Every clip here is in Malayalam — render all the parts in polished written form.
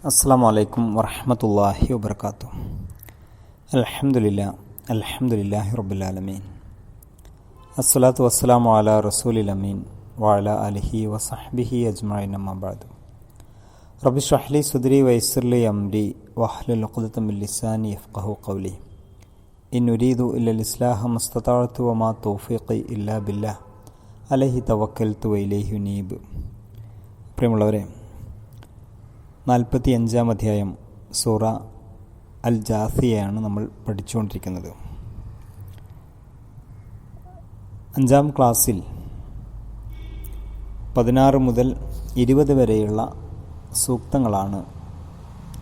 അസ്സലാമു അലൈക്കും വറഹ്മത്തുള്ളാഹി വബറകാതുഹു. അൽഹംദുലില്ലാഹി റബ്ബിൽ ആലമീൻ. അസ്സലാത്തു വസ്സലാമു അലാ റസൂലിൽ അമീൻ വഅലാ ആലിഹി വസഹ്ബിഹി അജ്മഈൻ. അമ്മാ ബഅദ്. റബ്ബി ഇശ്റഹ് ലി സദ്രി വയസ്സിർ ലി അംരി വഹ്ലുൽ ഉഖ്ദതം മിൻ ലിസാനി യഫ്ഖഹു ഖൗലി. ഇൻ ഉരീദു ഇല്ലൽ ഇസ്ലാഹ മസ്തതഅതു വമാ തൗഫീഖി ഇല്ലാ ബില്ലാഹ് അലൈഹി തവക്കൽതു വഇലൈഹി ഉനീബ്. പ്രിയമുള്ളവരെ, 45-ാം അധ്യായം സൂറ അൽ ജാസിയയാണ് നമ്മൾ പഠിച്ചുകൊണ്ടിരിക്കുന്നത്. 5-ാം ക്ലാസ്സിൽ 16 മുതൽ 20 വരെയുള്ള സൂക്തങ്ങളാണ്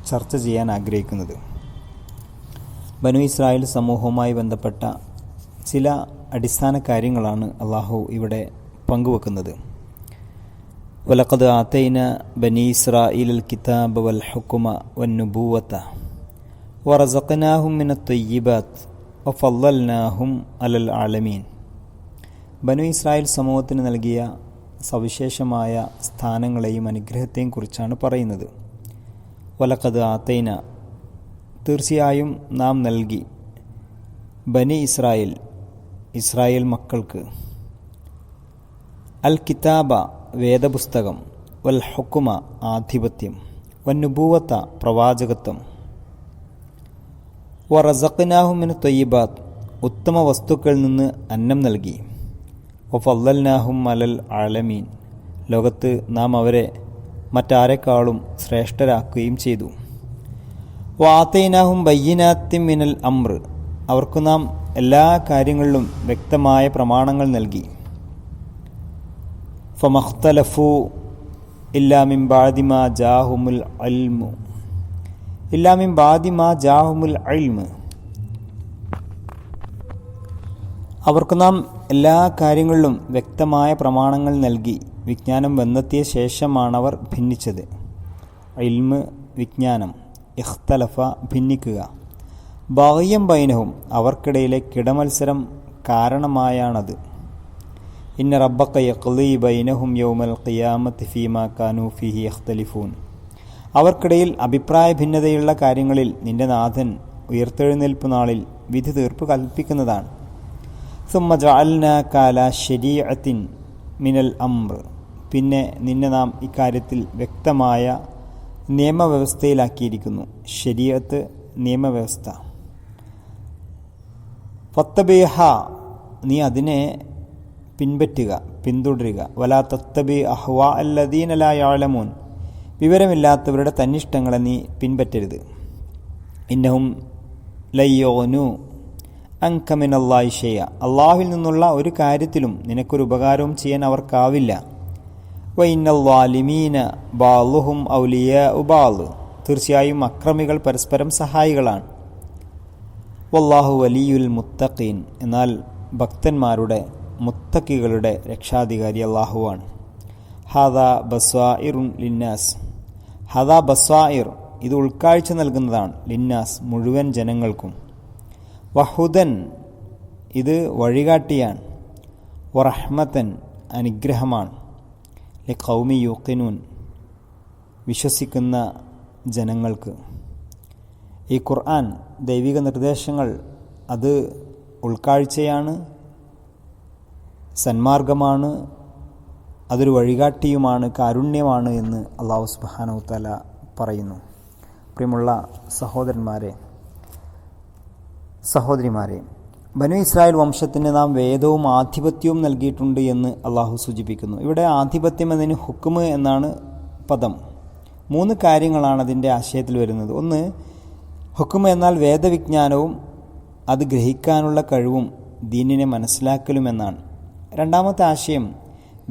ചർച്ച ചെയ്യാൻ ആഗ്രഹിക്കുന്നത്. ബനു ഇസ്രായേൽ സമൂഹവുമായി ബന്ധപ്പെട്ട ചില അടിസ്ഥാന കാര്യങ്ങളാണ് അള്ളാഹു ഇവിടെ പങ്കുവെക്കുന്നത്. വലഖദ് ആതൈന ബനി ഇസ്രാഈലൽ കിതാബ വൽ ഹുക്മ വന്നുബുവത വറസഖനാഹും മിനത് ത്വയ്യിബാത്ത് വഫളൽനാഹും അലൽ ആലമീൻ. ബനു ഇസ്രായേൽ സമൂഹത്തിന് നൽകിയ സവിശേഷമായ സ്ഥാനങ്ങളെയും അനുഗ്രഹത്തെയും കുറിച്ചാണ് പറയുന്നത്. വലഖദ് ആതൈന, തീർച്ചയായും നാം നൽകി, ബനി ഇസ്രായേൽ മക്കൾക്ക്, അൽ കിതാബ വേദപുസ്തകം, വൽ ഹുക്കുമ ആധിപത്യം, വന്നുബുവത്ത പ്രവാചകത്വം, വറസഖ്നാഹും മിനത് ത്വയ്യിബാത്ത് ഉത്തമ വസ്തുക്കളിൽ നിന്ന് അന്നം നൽകി, വഫളൽനാഹും അലൽ ആലമീൻ ലോകത്ത് നാം അവരെ മറ്റാരെക്കാളും ശ്രേഷ്ഠരാക്കുകയും ചെയ്തു. വആതൈനാഹും ബയ്യിനാത്തിൻ മിനൽ അംർ അവർക്ക് നാം എല്ലാ കാര്യങ്ങളിലും വ്യക്തമായ പ്രമാണങ്ങൾ നൽകി. ഫമഖ്തലഫു ഇല്ലാ മിൻ ബഅദി മാ ജാഅഹുമുൽ ഇൽമ് അവർക്ക് നാം എല്ലാ കാര്യങ്ങളിലും വ്യക്തമായ പ്രമാണങ്ങൾ നൽകി. വിജ്ഞാനം വന്നെത്തിയ ശേഷമാണവർ ഭിന്നിച്ചത്. ഇൽമ് വിജ്ഞാനം, ഇഖ്തലഫ ഭിന്നിക്കുക, ബഗ്യം ബൈനഹും അവർക്കിടയിലെ കിടമത്സരം കാരണമായാണത്. ഇന്ന റബ്ബക യഖ്ളി ബൈനഹും യൗമൽ ഖിയാമത്തി ഫീമാ കാനൂ ഫീഹി യഖ്തലിഫൂൻ അവർക്കിടയിൽ അഭിപ്രായ ഭിന്നതയുള്ള കാര്യങ്ങളിൽ നിന്റെ നാഥൻ ഉയർത്തെഴുന്നേൽപ്പ് നാളിൽ വിധി തീർപ്പ് കൽപ്പിക്കുന്നതാണ്. സുമ്മ ജഅൽനാക അലാ ശരീഅത്തിൻ മിനൽ അംർ പിന്നെ നിന്നെ നാം ഇക്കാര്യത്തിൽ വ്യക്തമായ നിയമവ്യവസ്ഥയിലാക്കിയിരിക്കുന്നു. ശരീഅത്ത് നിയമവ്യവസ്ഥ. ഫത്തബിഹ നീ അതിനെ പിന്തുടരുക. വലാ തത്തബി അഹ്വാ അല്ലദീന ലാ യഅലമൂൻ വിവരമില്ലാത്തവരുടെ തന്നിഷ്ടങ്ങളെ നീ പിൻപറ്റരുത്. ഇന്നഹും ലയ്യുഗ്നൂ അൻക മിനല്ലാഹി ശൈഅ അല്ലാഹുവിൽ നിന്നുള്ള ഒരു കാര്യത്തിലും നിനക്കൊരു ഉപകാരവും ചെയ്യാൻ അവർക്കാവില്ല. വഇന്നൽ ളാലിമീന ബഅ്ളുഹും ഔലിയാഉ ബഅ്ള് തീർച്ചയായും അക്രമികൾ പരസ്പരം സഹായികളാണ്. വല്ലാഹു വലിയുൽ മുത്തഖീൻ എന്നാൽ ഭക്തന്മാരുടെ മുത്തക്കികളുടെ രക്ഷാധികാരി അല്ലാഹുവാണ്. ഹാദാ ബസ്വാഇറുൻ ലിന്നാസ് ഹാദാ ബസ്വാഇർ ഇത് ഉൾക്കാഴ്ച നൽകുന്നതാണ്, ലിന്നാസ് മുഴുവൻ ജനങ്ങൾക്കും. വഹുദൻ ഇത് വഴികാട്ടിയാണ്. വറഹ്മതൻ അനുഗ്രഹമാണ്. ലിഖൗമി യൂഖിനൂൻ വിശ്വസിക്കുന്ന ജനങ്ങൾക്ക്. ഈ ഖുർആൻ ദൈവിക നിർദ്ദേശങ്ങൾ അത് ഉൾക്കാഴ്ചയാണ്, സന്മാർഗമാണ്, അതൊരു വഴികാട്ടിയുമാണ്, കാരുണ്യമാണ് എന്ന് അല്ലാഹു സുബ്ഹാനഹു തആല പറയുന്നു. പ്രിയമുള്ള സഹോദരന്മാരെ, സഹോദരിമാരെ, ബനു ഇസ്രായേൽ വംശത്തിന് നാം വേദവും ആധിപത്യവും നൽകിയിട്ടുണ്ട് എന്ന് അള്ളാഹു സൂചിപ്പിക്കുന്നു. ഇവിടെ ആധിപത്യം എന്നതിന് ഹുക്മ് എന്നാണ് പദം. 3 കാര്യങ്ങളാണ് അതിൻ്റെ ആശയത്തിൽ വരുന്നത്. ഒന്ന്, ഹുക്മ് എന്നാൽ വേദവിജ്ഞാനവും അത് ഗ്രഹിക്കാനുള്ള കഴിവും ദീനിനെ മനസ്സിലാക്കലുമെന്നാണ്. രണ്ടാമത്തെ ആശയം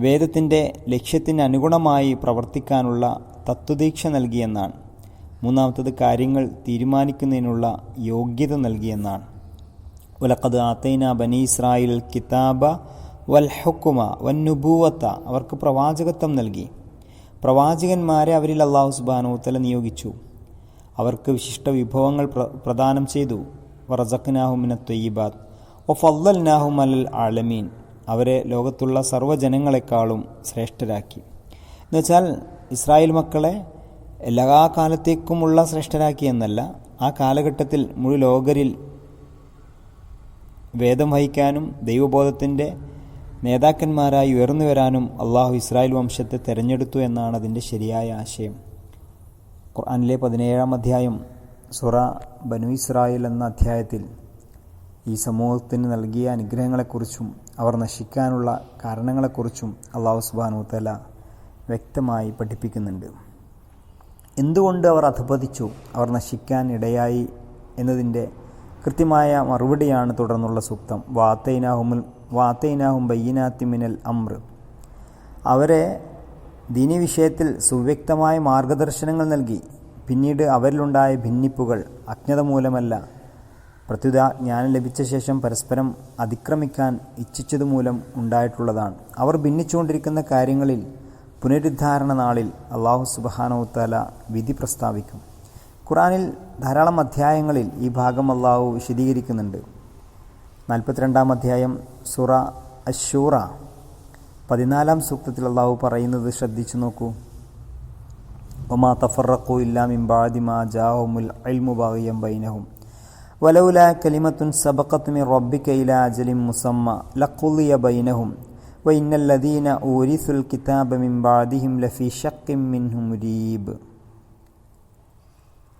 വേദത്തിൻ്റെ ലക്ഷ്യത്തിന് അനുഗുണമായി പ്രവർത്തിക്കാനുള്ള തത്വദീക്ഷ നൽകിയെന്നാണ്. മൂന്നാമത്തത് കാര്യങ്ങൾ തീരുമാനിക്കുന്നതിനുള്ള യോഗ്യത നൽകിയെന്നാണ്. വലഖദ് ആതൈന ബനി ഇസ്രായേൽ കിതാബ വൽ ഹുക്മ വന്നുബുവത അവർക്ക് പ്രവാചകത്വം നൽകി. പ്രവാചകന്മാരെ അവരിൽ അല്ലാഹു സുബ്ഹാനഹു തആല നിയോഗിച്ചു. അവർക്ക് വിശിഷ്ട വിഭവങ്ങൾ പ്രദാനം ചെയ്തു. വറസഖ്നാഹും മിനത് ത്വയ്യിബാത്ത് വഫളൽനാഹും അലൽ ആലമീൻ അവരെ ലോകത്തുള്ള സർവ്വജനങ്ങളെക്കാളും ശ്രേഷ്ഠരാക്കി. എന്നുവെച്ചാൽ ഇസ്രായേൽ മക്കളെ എല്ലാ കാലത്തേക്കുമുള്ള ശ്രേഷ്ഠരാക്കി എന്നല്ല, ആ കാലഘട്ടത്തിൽ മുഴു ലോകരിൽ വേദം വഹിക്കാനും ദൈവബോധത്തിൻ്റെ നേതാക്കന്മാരായി ഉയർന്നു വരാനും അള്ളാഹു ഇസ്രായേൽ വംശത്തെ തെരഞ്ഞെടുത്തു എന്നാണ് അതിൻ്റെ ശരിയായ ആശയം. ഖുർആനിലെ 17-ാം അധ്യായം സൂറ ബനു ഇസ്രായേൽ എന്ന അധ്യായത്തിൽ ഈ സമൂഹത്തിന് നൽകിയ അനുഗ്രഹങ്ങളെക്കുറിച്ചും അവർ നശിക്കാനുള്ള കാരണങ്ങളെക്കുറിച്ചും അള്ളാഹു സുബ്ഹാനഹു വ തആല വ്യക്തമായി പഠിപ്പിക്കുന്നുണ്ട്. എന്തുകൊണ്ട് അവർ അധപതിച്ചു, അവർ നശിക്കാൻ ഇടയായി എന്നതിൻ്റെ കൃത്യമായ മറുപടിയാണ് തുടർന്നുള്ള സൂക്തം. വാത്തൈനാഹും ബയ്യിനാത്തി മിനൽ അംർ. അവരെ ദീനി വിഷയത്തിൽ സുവ്യക്തമായ മാർഗദർശനങ്ങൾ നൽകി. പിന്നീട് അവരിലുണ്ടായ ഭിന്നിപ്പുകൾ അജ്ഞത മൂലമല്ല, പ്രത്യുത ജ്ഞാനം ലഭിച്ച ശേഷം പരസ്പരം അതിക്രമിക്കാൻ ഇച്ഛിച്ചതുമൂലം ഉണ്ടായിട്ടുള്ളതാണ്. അവർ ഭിന്നിച്ചുകൊണ്ടിരിക്കുന്ന കാര്യങ്ങളിൽ പുനരുദ്ധാരണ നാളിൽ അള്ളാഹു സുബ്ഹാനഹു വ തആല വിധി പ്രസ്താവിക്കും. ഖുർആനിൽ ധാരാളം അധ്യായങ്ങളിൽ ഈ ഭാഗം അള്ളാഹു വിശദീകരിക്കുന്നുണ്ട്. 42-ാം അധ്യായം സൂറ അശ്ശൂറ 14-ാം സൂക്തത്തിൽ അള്ളാഹു പറയുന്നത് ശ്രദ്ധിച്ചു നോക്കൂ. വമാ തഫറഖു ഇല്ലാ മിൻ ബഅദി മാ ജാഅഹുമുൽ ഇൽമു ബഗിയൻ ബൈനഹും വലൗലാ കലിമത്തുൻ സബഖത് മിൻ റബ്ബിക ഇലാ അജലിൻ മുസമ്മ ലഖുളിയ ബൈനഹും വഇന്നൽ ലദീന ഊരിസുൽ കിതാബ മിൻ ബഅദിഹിം ലഫീ ശഖ്ഖിൻ മിൻഹു മുരീബ്.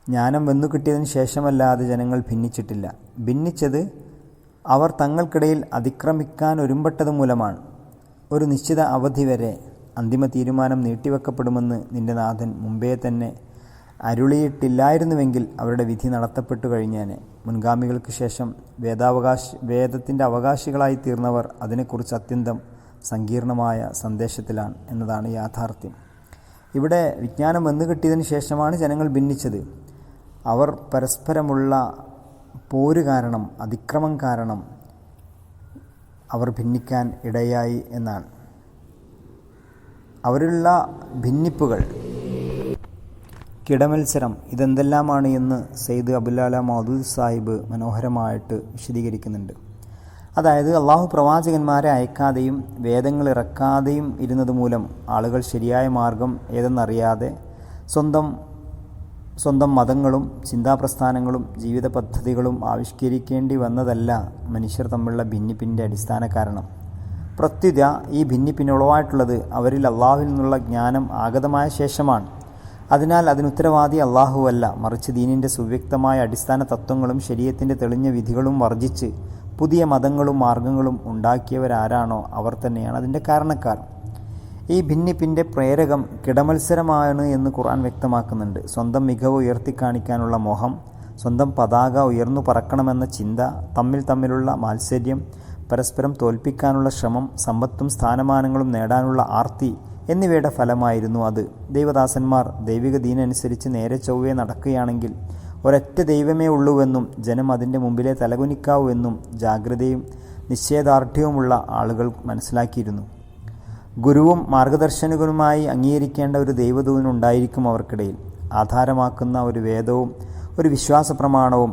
ജ്ഞാനം വന്നു കിട്ടിയതിന് ശേഷമല്ലാതെ ജനങ്ങൾ ഭിന്നിച്ചിട്ടില്ല. ഭിന്നിച്ചത് അവർ തങ്ങൾക്കിടയിൽ അതിക്രമിക്കാൻ ഒരുമ്പെട്ടത് മൂലമാണ്. ഒരു നിശ്ചിത അവധി വരെ അന്തിമ തീരുമാനം നീട്ടിവെക്കപ്പെടുമെന്ന് നിന്റെ നാഥൻ മുമ്പേ തന്നെ അരുളിയിട്ടില്ലായിരുന്നുവെങ്കിൽ അവരുടെ വിധി നടത്തപ്പെട്ടു കഴിഞ്ഞേനെ. മുൻഗാമികൾക്ക് ശേഷം വേദത്തിൻ്റെ അവകാശികളായി തീർന്നവർ അതിനെക്കുറിച്ച് അത്യന്തം സങ്കീർണമായ സന്ദേശത്തിലാണ് എന്നതാണ് യാഥാർത്ഥ്യം. ഇവിടെ വിജ്ഞാനം വന്നു കിട്ടിയതിന് ശേഷമാണ് ജനങ്ങൾ ഭിന്നിച്ചത്. അവർ പരസ്പരമുള്ള പോര് കാരണം, അതിക്രമം കാരണം അവർ ഭിന്നിക്കാൻ ഇടയായി എന്നാണ്. അവരിലുള്ള ഭിന്നിപ്പുകൾ, കിടമത്സരം, ഇതെന്തെല്ലാമാണ് എന്ന് സെയ്ദ് അബുൽ മൗദൂദ് സാഹിബ് മനോഹരമായിട്ട് വിശദീകരിക്കുന്നുണ്ട്. അതായത് അള്ളാഹു പ്രവാചകന്മാരെ അയക്കാതെയും വേദങ്ങൾ ഇറക്കാതെയും ഇരുന്നത് മൂലം ആളുകൾ ശരിയായ മാർഗം ഏതെന്നറിയാതെ സ്വന്തം മതങ്ങളും ചിന്താപ്രസ്ഥാനങ്ങളും ജീവിത പദ്ധതികളും ആവിഷ്കരിക്കേണ്ടി വന്നതല്ല മനുഷ്യർ തമ്മിലുള്ള ഭിന്നിപ്പിൻ്റെ അടിസ്ഥാന കാരണം. പ്രത്യുത ഈ ഭിന്നിപ്പിനുളവായിട്ടുള്ളത് അവരിൽ അള്ളാഹുവിൽ നിന്നുള്ള ജ്ഞാനം ആഗതമായ ശേഷമാണ്. അതിനാൽ അതിനുത്തരവാദി അള്ളാഹുവല്ല, മറിച്ച് ദീനിൻ്റെ സുവ്യക്തമായ അടിസ്ഥാന തത്വങ്ങളും ശരീഅത്തിൻ്റെ തെളിഞ്ഞ വിധികളും വർജിച്ച് പുതിയ മതങ്ങളും മാർഗങ്ങളും ഉണ്ടാക്കിയവരാരാണോ അവർ തന്നെയാണ് അതിൻ്റെ കാരണക്കാർ. ഈ ഭിന്നിപ്പിൻ്റെ പ്രേരകം കിടമത്സരമാണ് എന്ന് ഖുർആൻ വ്യക്തമാക്കുന്നുണ്ട്. സ്വന്തം മികവ് ഉയർത്തിക്കാണിക്കാനുള്ള മോഹം, സ്വന്തം പതാക ഉയർന്നു പറക്കണമെന്ന ചിന്ത, തമ്മിലുള്ള മാത്സര്യം, പരസ്പരം തോൽപ്പിക്കാനുള്ള ശ്രമം, സമ്പത്തും സ്ഥാനമാനങ്ങളും നേടാനുള്ള ആർത്തി എന്നിവയുടെ ഫലമായിരുന്നു അത്. ദൈവദാസന്മാർ ദൈവിക ദീനനുസരിച്ച് നേരെ ചൊവ്വേ നടക്കുകയാണെങ്കിൽ ഒരൊറ്റ ദൈവമേ ഉള്ളൂവെന്നും ജനം അതിൻ്റെ മുമ്പിലെ തലകുനിക്കാവൂ എന്നും ജാഗ്രതയും നിശ്ചയദാർഢ്യവുമുള്ള ആളുകൾ മനസ്സിലാക്കിയിരുന്നു. ഗുരുവും മാർഗദർശകനുമായി അംഗീകരിക്കേണ്ട ഒരു ദൈവദൂതനുണ്ടായിരിക്കും അവർക്കിടയിൽ. ആധാരമാക്കുന്ന ഒരു വേദവും ഒരു വിശ്വാസ പ്രമാണവും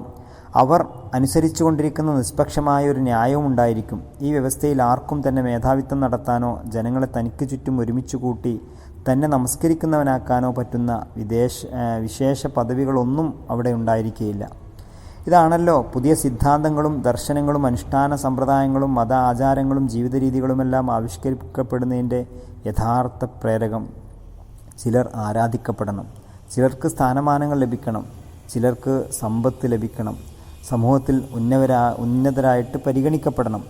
അവർ അനുസരിച്ചുകൊണ്ടിരിക്കുന്ന നിഷ്പക്ഷമായ ഒരു ന്യായവും ഉണ്ടായിരിക്കും. ഈ വ്യവസ്ഥയിൽ ആർക്കും തന്നെ മേധാവിത്വം നടത്താനോ ജനങ്ങളെ തനിക്ക് ചുറ്റും ഒരുമിച്ച് കൂട്ടി തന്നെ നമസ്കരിക്കുന്നവനാക്കാനോ പറ്റുന്ന വിശേഷ പദവികളൊന്നും അവിടെ ഉണ്ടായിരിക്കുകയില്ല. ഇതാണല്ലോ പുതിയ സിദ്ധാന്തങ്ങളും ദർശനങ്ങളും അനുഷ്ഠാന സമ്പ്രദായങ്ങളും മത ആചാരങ്ങളും ജീവിത രീതികളുമെല്ലാം ആവിഷ്കരിക്കപ്പെടുന്നതിൻ്റെ യഥാർത്ഥ പ്രേരകം. ചിലർ ആരാധിക്കപ്പെടണം, ചിലർക്ക് സ്ഥാനമാനങ്ങൾ ലഭിക്കണം, ചിലർക്ക് സമ്പത്ത് ലഭിക്കണം, സമൂഹത്തിൽ ഉന്നതരായിട്ട് പരിഗണിക്കപ്പെടണം.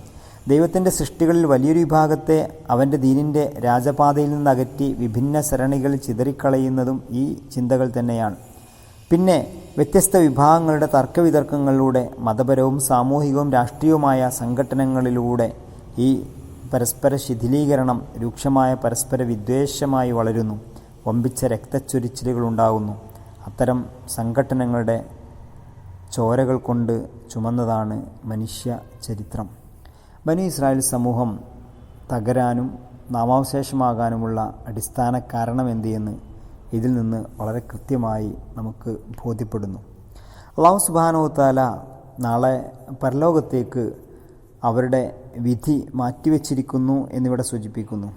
ദൈവത്തിൻ്റെ സൃഷ്ടികളിൽ വലിയൊരു വിഭാഗത്തെ അവൻ്റെ ദീനിൻ്റെ രാജപാതയിൽ നിന്നകറ്റി വിഭിന്ന സരണികളിൽ ചിതറിക്കളയുന്നതും ഈ ചിന്തകൾ തന്നെയാണ്. പിന്നെ വ്യത്യസ്ത വിഭാഗങ്ങളുടെ തർക്കവിതർക്കങ്ങളിലൂടെ മതപരവും സാമൂഹികവും രാഷ്ട്രീയവുമായ സംഘടനകളിലൂടെ ഈ പരസ്പര ശിഥിലീകരണം രൂക്ഷമായ പരസ്പര വിദ്വേഷമായി വളരുന്നു. വമ്പിച്ച രക്തച്ചൊരിച്ചിലുകളുണ്ടാകുന്നു. അത്തരം സംഘടനകളുടെ ചോരകൾ കൊണ്ട് ചുമന്നതാണ് മനുഷ്യ ചരിത്രം. ബനി ഇസ്രായേൽ സമൂഹം തകരാനും നാമാവശേഷമാകാനുമുള്ള അടിസ്ഥാന കാരണം എന്തെന്ന് ഇതിൽ നിന്ന് വളരെ കൃത്യമായി നമുക്ക് ബോധ്യപ്പെടുന്നു. അല്ലാഹു സുബ്ഹാനഹു വ തആല നാളെ പരലോകത്തേക്ക് അവരുടെ വിധി മാറ്റിവെച്ചിരിക്കുന്നു എന്നിവിടെ സൂചിപ്പിക്കുന്നു.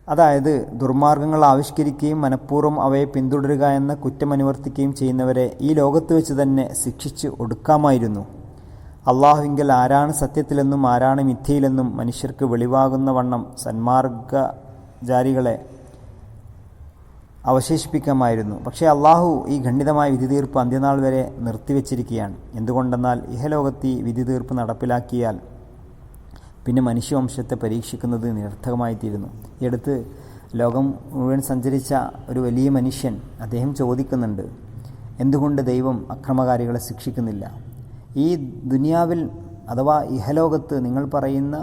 അതായത് ദുർമാർഗങ്ങൾ ആവിഷ്കരിക്കുകയും മനഃപൂർവ്വം അവയെ പിന്തുടരുക എന്ന കുറ്റം അനുവർത്തിക്കുകയും ചെയ്യുന്നവരെ ഈ ലോകത്ത് വെച്ച് തന്നെ ശിക്ഷിച്ച് ഒടുക്കാമായിരുന്നു. അള്ളാഹുവിങ്കൽ ആരാണ് സത്യത്തിലെന്നും ആരാണ് മിഥ്യയിലെന്നും മനുഷ്യർക്ക് വെളിവാകുന്ന വണ്ണം സന്മാർഗജാരികളെ അവശേഷിപ്പിക്കാമായിരുന്നു. പക്ഷേ അള്ളാഹു ഈ ഖണ്ഡിതമായ വിധി തീർപ്പ് അന്ത്യനാൾ വരെ നിർത്തിവെച്ചിരിക്കുകയാണ്. എന്തുകൊണ്ടെന്നാൽ ഇഹലോകത്ത് ഈ വിധി തീർപ്പ് നടപ്പിലാക്കിയാൽ പിന്നെ മനുഷ്യവംശത്തെ പരീക്ഷിക്കുന്നത് നിരർത്ഥകമായിത്തീരുന്നു. ഈ അടുത്ത് ലോകം മുഴുവൻ സഞ്ചരിച്ച ഒരു വലിയ മനുഷ്യൻ അദ്ദേഹം ചോദിക്കുന്നുണ്ട്, എന്തുകൊണ്ട് ദൈവം അക്രമകാരികളെ ശിക്ഷിക്കുന്നില്ല? ഈ ദുനിയാവിൽ അഥവാ ഇഹലോകത്ത് നിങ്ങൾ പറയുന്ന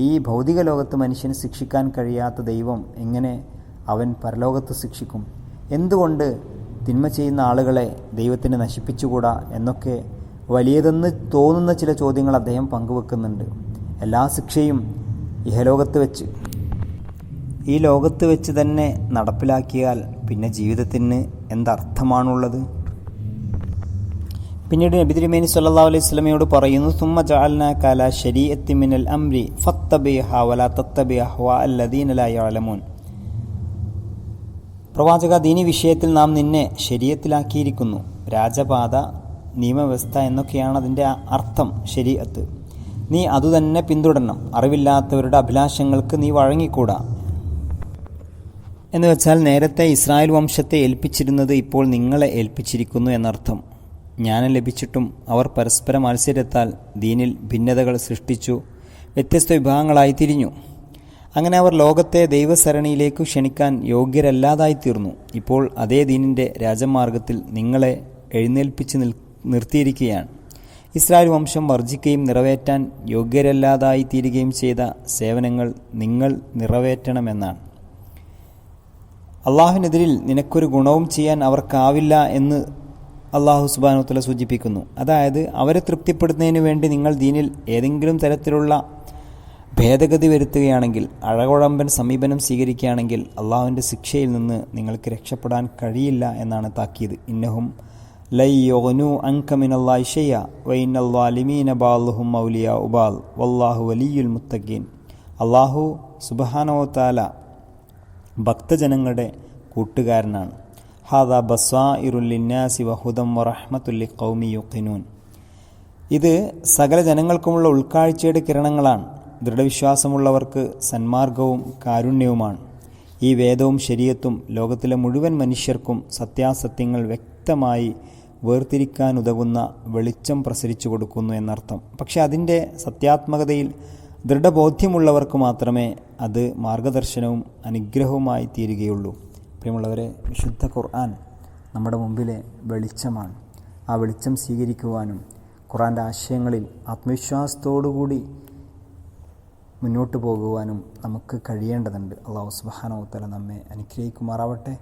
ഈ ഭൗതിക ലോകത്ത് മനുഷ്യന് ശിക്ഷിക്കാൻ കഴിയാത്ത ദൈവം എങ്ങനെ അവൻ പരലോകത്ത് ശിക്ഷിക്കും? എന്തുകൊണ്ട് തിന്മ ചെയ്യുന്ന ആളുകളെ ദൈവത്തിന് നശിപ്പിച്ചുകൂടാ എന്നൊക്കെ വലിയതെന്ന് തോന്നുന്ന ചില ചോദ്യങ്ങൾ അദ്ദേഹം പങ്കുവെക്കുന്നുണ്ട്. എല്ലാ ശിക്ഷയും ഈ ലോകത്ത് വെച്ച് തന്നെ നടപ്പിലാക്കിയാൽ പിന്നെ ജീവിതത്തിന് എന്തർത്ഥമാണുള്ളത്? പിന്നീട് നബി തിരുമേനി സല്ലല്ലാഹു അലൈഹി വസല്ലമയോട് പറയുന്നു, സുമ്മ ജഅൽനാക അലാ ശരീഅത്തി മിനൽ അംരി ഫത്തബിഹ വലാ തത്തബി അഹ്വാ അല്ലദീന ലാ യഅലമൂൻ. പ്രവാചക, ദീനി വിഷയത്തിൽ നാം നിന്നെ ശരീഅത്തിലാക്കിയിരിക്കുന്നു. രാജപാത, നിയമവ്യവസ്ഥ എന്നൊക്കെയാണ് അതിൻ്റെ അർത്ഥം. ശരീഅത്ത് നീ അതുതന്നെ പിന്തുടരണം. അറിവില്ലാത്തവരുടെ അഭിലാഷങ്ങൾക്ക് നീ വഴങ്ങിക്കൂടാ. എന്ന് വെച്ചാൽ നേരത്തെ ഇസ്രായേൽ വംശത്തെ ഏൽപ്പിച്ചിരുന്നത് ഇപ്പോൾ നിങ്ങളെ ഏൽപ്പിച്ചിരിക്കുന്നു എന്നർത്ഥം. ജ്ഞാനം ലഭിച്ചിട്ടും അവർ പരസ്പര മത്സരത്താൽ ദീനിൽ ഭിന്നതകൾ സൃഷ്ടിച്ചു വ്യത്യസ്ത വിഭാഗങ്ങളായി തിരിഞ്ഞു. അങ്ങനെ അവർ ലോകത്തെ ദൈവസരണിയിലേക്ക് ക്ഷണിക്കാൻ യോഗ്യരല്ലാതായിത്തീർന്നു. ഇപ്പോൾ അതേ ദീനിൻ്റെ രാജമാർഗത്തിൽ നിങ്ങളെ എഴുന്നേൽപ്പിച്ച് നിർത്തിയിരിക്കുകയാണ്. ഇസ്രായേൽ വംശം വർജിക്കുകയും നിറവേറ്റാൻ യോഗ്യരല്ലാതായി തീരുകയും ചെയ്ത സേവനങ്ങൾ നിങ്ങൾ നിറവേറ്റണമെന്നാണ്. അള്ളാഹുവിനെതിരിൽ നിനക്കൊരു ഗുണവും ചെയ്യാൻ അവർക്കാവില്ല എന്ന് അള്ളാഹു സുബ്ഹാനഹു വ തആല സൂചിപ്പിക്കുന്നു. അതായത് അവരെ തൃപ്തിപ്പെടുത്തുന്നതിന് വേണ്ടി നിങ്ങൾ ദീനിൽ ഏതെങ്കിലും തരത്തിലുള്ള ഭേദഗതി വരുത്തുകയാണെങ്കിൽ, അഴകുഴമ്പൻ സമീപനം സ്വീകരിക്കുകയാണെങ്കിൽ അള്ളാഹുവിൻ്റെ ശിക്ഷയിൽ നിന്ന് നിങ്ങൾക്ക് രക്ഷപ്പെടാൻ കഴിയില്ല എന്നാണ് താക്കീത്. ഇന്നഹും ലൈ യുഗ്നൂ അൻക മിനല്ലാഹി ശൈഅ വഇന്നൽ ളാലിമീന ബഅ്ളുഹും ഔലിയാഉ ബഅ്ൾ വല്ലാഹു വലിയ്യുൽ മുത്തഖീൻ. അള്ളാഹു സുബ്ഹാനഹു വ തആല ഭക്തജനങ്ങളുടെ കൂട്ടുകാരനാണ്. ഹാദാ ബസ്വാഇറുൽ ലിന്നാസി വഹുദം വറഹ്മത്തുൽ ലിഖൗമി യുഖിനൂൻ. ഇത് സകല ജനങ്ങൾക്കുമുള്ള ഉൾക്കാഴ്ചയുടെ കിരണങ്ങളാണ്. ദൃഢവിശ്വാസമുള്ളവർക്ക് സന്മാർഗവും കാരുണ്യവുമാണ്. ഈ വേദവും ശരീഅത്തും ലോകത്തിലെ മുഴുവൻ മനുഷ്യർക്കും സത്യാസത്യങ്ങൾ വ്യക്തമായി വേർതിരിക്കാനുതകുന്ന വെളിച്ചം പ്രസരിച്ചു കൊടുക്കുന്നു എന്നർത്ഥം. പക്ഷെ അതിൻ്റെ സത്യാത്മകതയിൽ ദൃഢബോധ്യമുള്ളവർക്ക് മാത്രമേ അത് മാർഗദർശനവും അനുഗ്രഹവുമായി തീരുകയുള്ളൂ. പ്രിയമുള്ളവരെ, വിശുദ്ധ ഖുർആൻ നമ്മുടെ മുമ്പിലെ വെളിച്ചമാണ്. ആ വെളിച്ചം സ്വീകരിക്കുവാനും ഖുർആൻ്റെ ആശയങ്ങളിൽ ആത്മവിശ്വാസത്തോടുകൂടി മുന്നോട്ട് പോകുവാനും നമുക്ക് കഴിയേണ്ടതുണ്ട്. അല്ലാഹു സുബ്ഹാനഹു വ തആല നമ്മെ അനുഗ്രഹിക്കുമാറാവട്ടെ.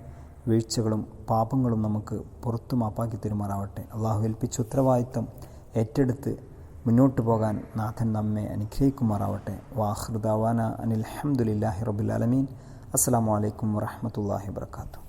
വീഴ്ചകളും പാപങ്ങളും നമുക്ക് പുറത്തു മാപ്പാക്കി തരുമാറാവട്ടെ. അള്ളാഹു ഏൽപ്പിച്ച ഉത്തരവാദിത്തം ഏറ്റെടുത്ത് മുന്നോട്ട് പോകാൻ നാഥൻ നമ്മെ അനുഗ്രഹിക്കുമാറാവട്ടെ. വാഖിറു ദഅവാന അനിൽ ഹംദുലില്ലാഹി റബ്ബിൽ ആലമീൻ. അസ്സലാമു അലൈക്കും വറഹ്മത്തുള്ളാഹി വബറകാതുഹു.